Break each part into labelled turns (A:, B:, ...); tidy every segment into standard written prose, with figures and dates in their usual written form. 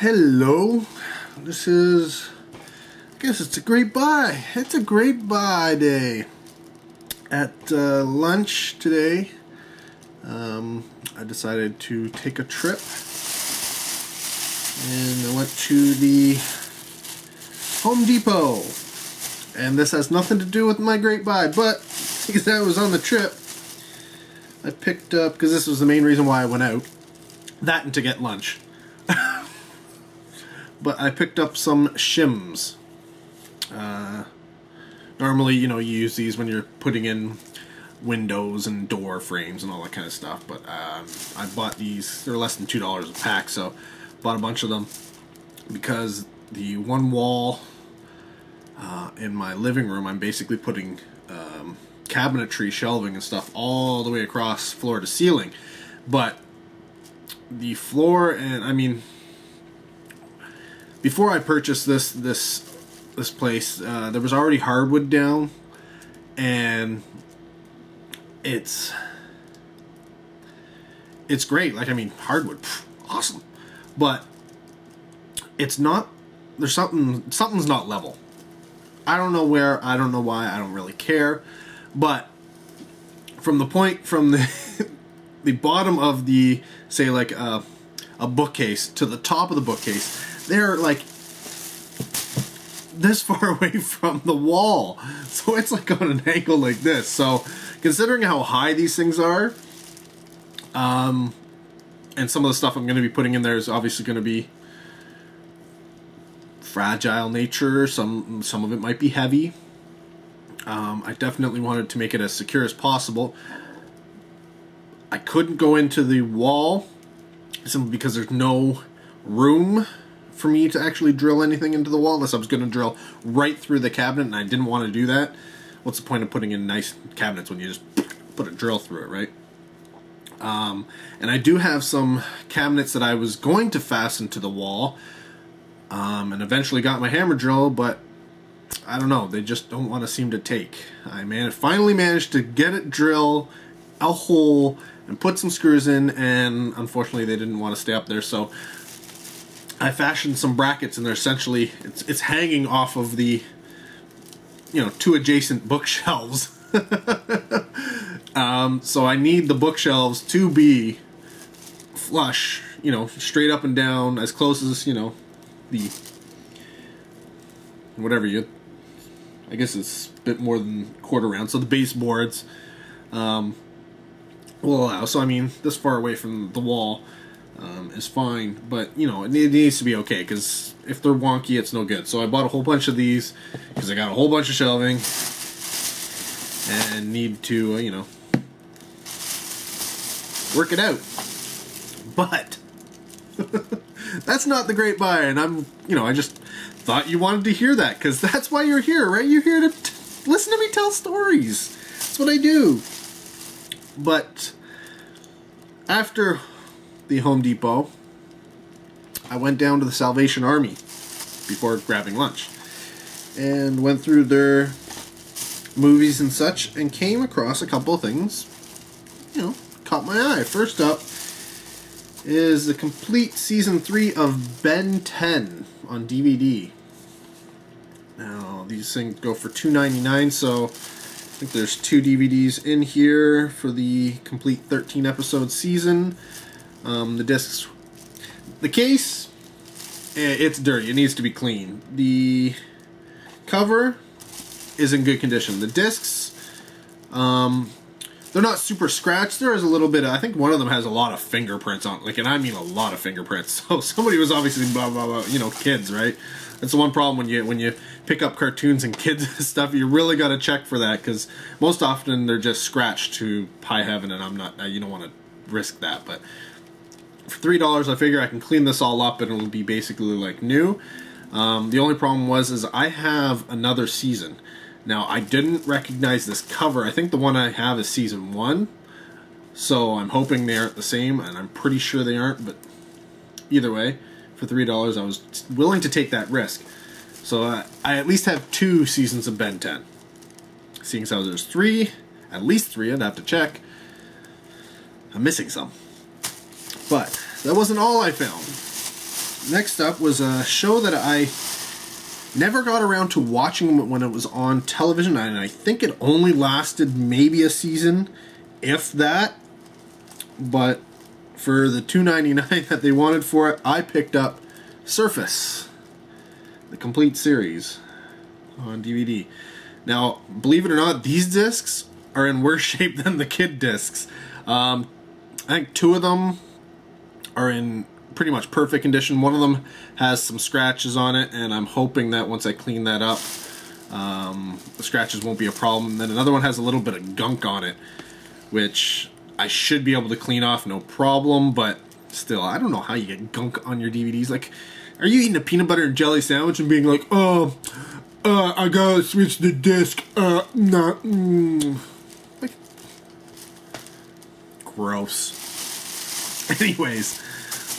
A: Hello, this is, I guess it's a great buy. It's a great buy day. At lunch today, I decided to take a trip, and I went to the Home Depot. And this has nothing to do with my great buy, but because I was on the trip, I picked up, because this was the main reason why I went out, that and to get lunch. But I picked up some shims. Normally, you use these when you're putting in windows and door frames and all that kind of stuff. But I bought these. They're less than $2 a pack, so bought a bunch of them because the one wall in my living room, I'm basically putting cabinetry, shelving, and stuff all the way across floor to ceiling. But the floor, and I mean, before I purchased this place, there was already hardwood down, and it's great. Like, I mean, hardwood, awesome, but it's not. There's something's not level. I don't know where. I don't know why. I don't really care. But from the the bottom of the, say, like a bookcase to the top of the bookcase, they're like this far away from the wall, so it's like on an angle like this. So considering how high these things are, and some of the stuff I'm going to be putting in there is obviously going to be fragile nature. Some of it might be heavy. I definitely wanted to make it as secure as possible. I couldn't go into the wall simply because there's no room for me to actually drill anything into the wall, unless I was going to drill right through the cabinet, and I didn't want to do that. What's the point of putting in nice cabinets when you just put a drill through it, right? And I do have some cabinets that I was going to fasten to the wall, and eventually got my hammer drill, but I don't know, they just don't want to seem to take. I finally managed to get it drill a hole and put some screws in, and unfortunately they didn't want to stay up there, so I fashioned some brackets, and they're essentially, it's hanging off of the, two adjacent bookshelves. So I need the bookshelves to be flush, straight up and down, as close as, the, whatever I guess it's a bit more than quarter round, so the baseboards will allow. So I mean, this far away from the wall is fine, but it needs to be okay, because if they're wonky, it's no good. So I bought a whole bunch of these because I got a whole bunch of shelving and need to work it out. But that's not the great buy, and I just thought you wanted to hear that, because that's why you're here, right? You're here to listen to me tell stories. That's what I do. But after the Home Depot, I went down to the Salvation Army before grabbing lunch, and went through their movies and such, and came across a couple of things, caught my eye. First up is the complete season 3 of Ben 10 on DVD. Now, these things go for $2.99, so I think there's 2 DVDs in here for the complete 13 episode season. The discs, the case, it's dirty. It needs to be clean. The cover is in good condition. The discs, they're not super scratched. There is a little bit of, I think one of them has a lot of fingerprints on it. And I mean a lot of fingerprints. So somebody was obviously blah, blah, blah, kids, right? That's the one problem when you pick up cartoons and kids and stuff. You really got to check for that, because most often they're just scratched to high heaven, and you don't want to risk that. But for $3, I figure I can clean this all up and it'll be basically like new. The only problem is I have another season. Now, I didn't recognize this cover. I think the one I have is season 1. So I'm hoping they aren't the same, and I'm pretty sure they aren't, but either way, for $3, I was willing to take that risk. So I at least have 2 seasons of Ben 10. Seeing as how there's 3, at least 3, I'd have to check. I'm missing some. But that wasn't all I found. next up was a show that I never got around to watching when it was on television, and I think it only lasted maybe a season, if that. But for the $2.99 that they wanted for it, I picked up Surface, the complete series on DVD. Now, believe it or not, these discs are in worse shape than the kid discs. I think 2 of them are in pretty much perfect condition. One of them has some scratches on it, and I'm hoping that once I clean that up, the scratches won't be a problem. Then another one has a little bit of gunk on it, which I should be able to clean off no problem, but still, I don't know how you get gunk on your DVDs. Like, are you eating a peanut butter and jelly sandwich and being like, I gotta switch the disc, like, gross. Anyways,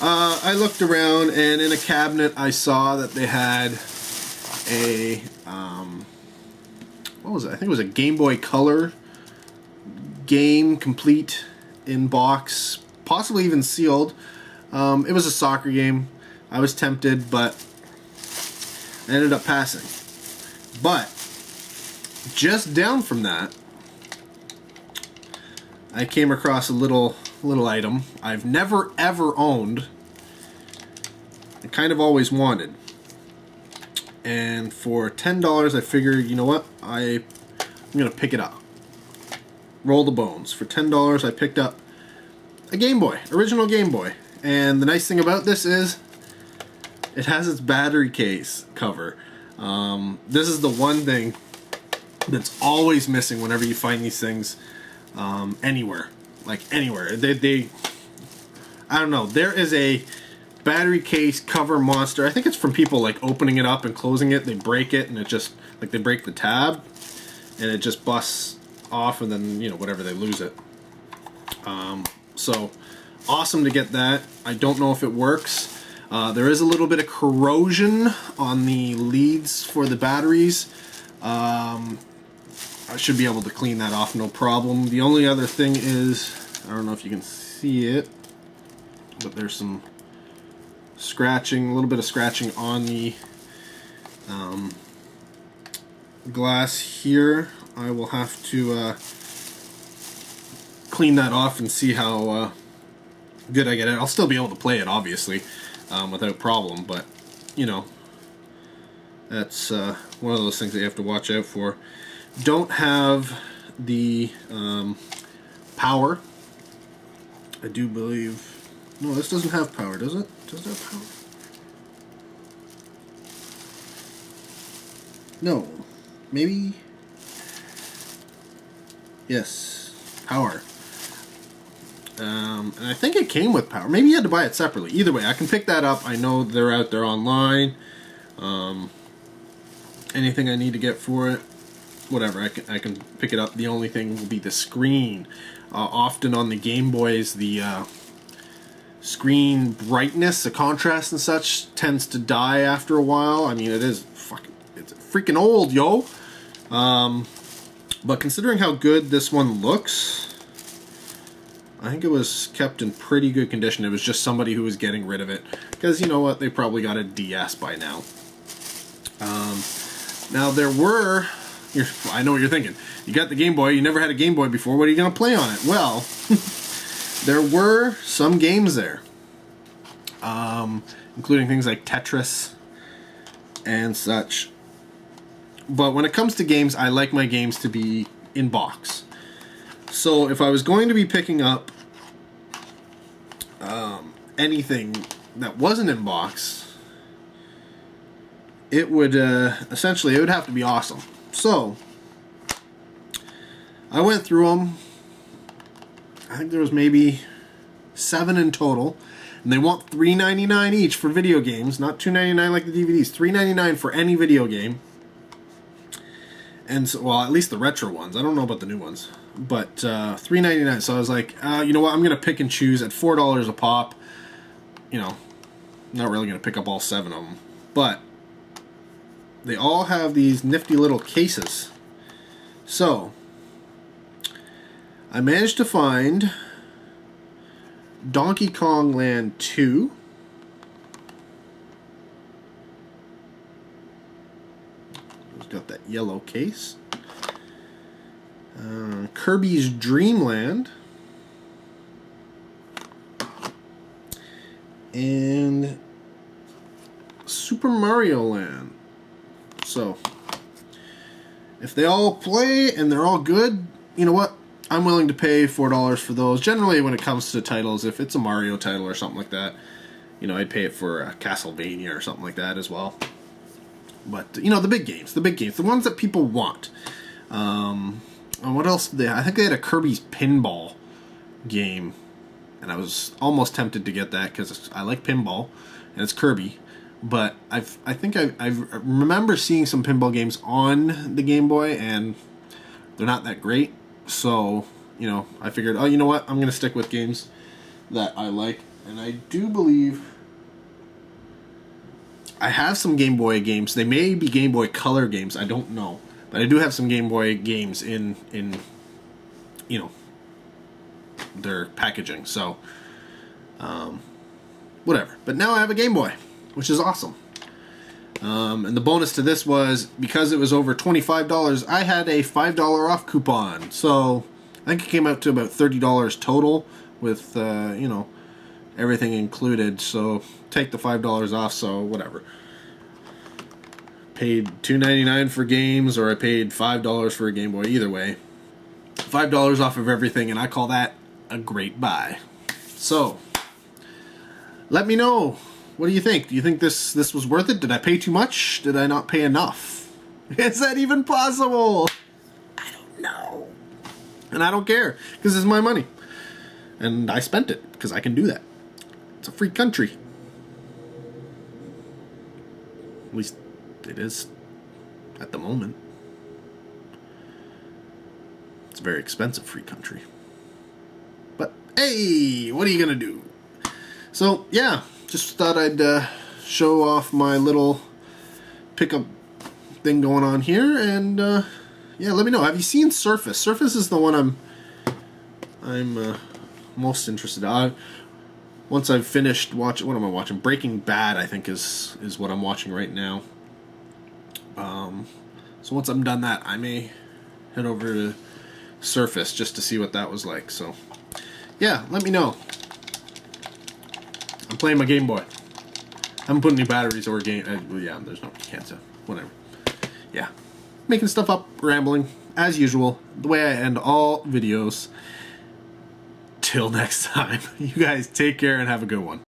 A: I looked around, and in a cabinet I saw that they had a, what was it? I think it was a Game Boy Color game, complete in box, possibly even sealed. It was a soccer game. I was tempted, but I ended up passing. But just down from that, I came across a little item I've never ever owned. I kind of always wanted. And for $10, I figured, you know what? I'm gonna pick it up. Roll the bones. For $10, I picked up a Game Boy, original Game Boy. And the nice thing about this is it has its battery case cover. This is the one thing that's always missing whenever you find these things anywhere. Like anywhere. I don't know. There is a battery case cover monster. I think it's from people like opening it up and closing it. They break it, and it just, like, they break the tab and it just busts off, and then, you know, whatever, they lose it. So awesome to get that. I don't know if it works. There is a little bit of corrosion on the leads for the batteries. I should be able to clean that off, no problem. The only other thing is, I don't know if you can see it, but there's some scratching, a little bit of scratching on the glass here. I will have to clean that off and see how good I get it. I'll still be able to play it, obviously, without problem, but, you know, that's one of those things that you have to watch out for. Don't have the power. I do believe... No, this doesn't have power, does it? Does it have power? No. Maybe... Yes. Power. And I think it came with power. Maybe you had to buy it separately. Either way, I can pick that up. I know they're out there online. Anything I need to get for it, whatever, I can pick it up. The only thing will be the screen. Often on the Game Boys, the screen brightness, the contrast and such, tends to die after a while. I mean, it's freaking old, yo. But considering how good this one looks, I think it was kept in pretty good condition. It was just somebody who was getting rid of it, because you know what, they probably got a DS by now. Now there were, I know what you're thinking, you got the Game Boy, you never had a Game Boy before, what are you going to play on it? Well, there were some games there, including things like Tetris and such. But when it comes to games, I like my games to be in box. So if I was going to be picking up anything that wasn't in box, it would essentially, it would have to be awesome. So I went through them. I think there was maybe 7 in total, and they want $3.99 each for video games, not $2.99 like the DVDs. $3.99 for any video game. And so, well, at least the retro ones. I don't know about the new ones, but $3.99. So I was like, you know what? I'm gonna pick and choose at $4 a pop. You know, not really gonna pick up all 7 of them, but they all have these nifty little cases. So I managed to find Donkey Kong Land 2, yellow case. Kirby's Dream Land. And Super Mario Land. So, if they all play and they're all good, you know what? I'm willing to pay $4 for those. Generally, when it comes to titles, if it's a Mario title or something like that, you know, I'd pay it for a Castlevania or something like that as well. But, you know, the big games, the ones that people want. And what else did they have? I think they had a Kirby's Pinball game. And I was almost tempted to get that because I like pinball, and it's Kirby. But I think I remember seeing some pinball games on the Game Boy, and they're not that great. So, you know, I figured, oh, you know what? I'm going to stick with games that I like. And I do believe I have some Game Boy games. They may be Game Boy Color games. I don't know. But I do have some Game Boy games in you know, their packaging. So, whatever. But now I have a Game Boy, which is awesome. And the bonus to this was, because it was over $25, I had a $5 off coupon. So, I think it came out to about $30 total with, you know, everything included. So, take the $5 off, so whatever. Paid $2.99 for games, or I paid $5 for a Game Boy. Either way, $5 off of everything, and I call that a great buy. So, let me know. What do you think? Do you think this was worth it? Did I pay too much? Did I not pay enough? Is that even possible? I don't know. And I don't care, because it's my money. And I spent it, because I can do that. It's a free country. At least it is at the moment. It's a very expensive free country. But, hey, what are you going to do? So, yeah. Just thought I'd show off my little pickup thing going on here, and yeah, let me know. Have you seen Surface? Surface is the one I'm most interested in. Once I've finished watching, what am I watching? Breaking Bad, I think is what I'm watching right now. So once I'm done that, I may head over to Surface just to see what that was like. So yeah, let me know. I'm playing my Game Boy. I haven't put any batteries or game. Yeah, there's no cancer. Whatever. Yeah. Making stuff up, rambling, as usual. The way I end all videos. Till next time. You guys take care and have a good one.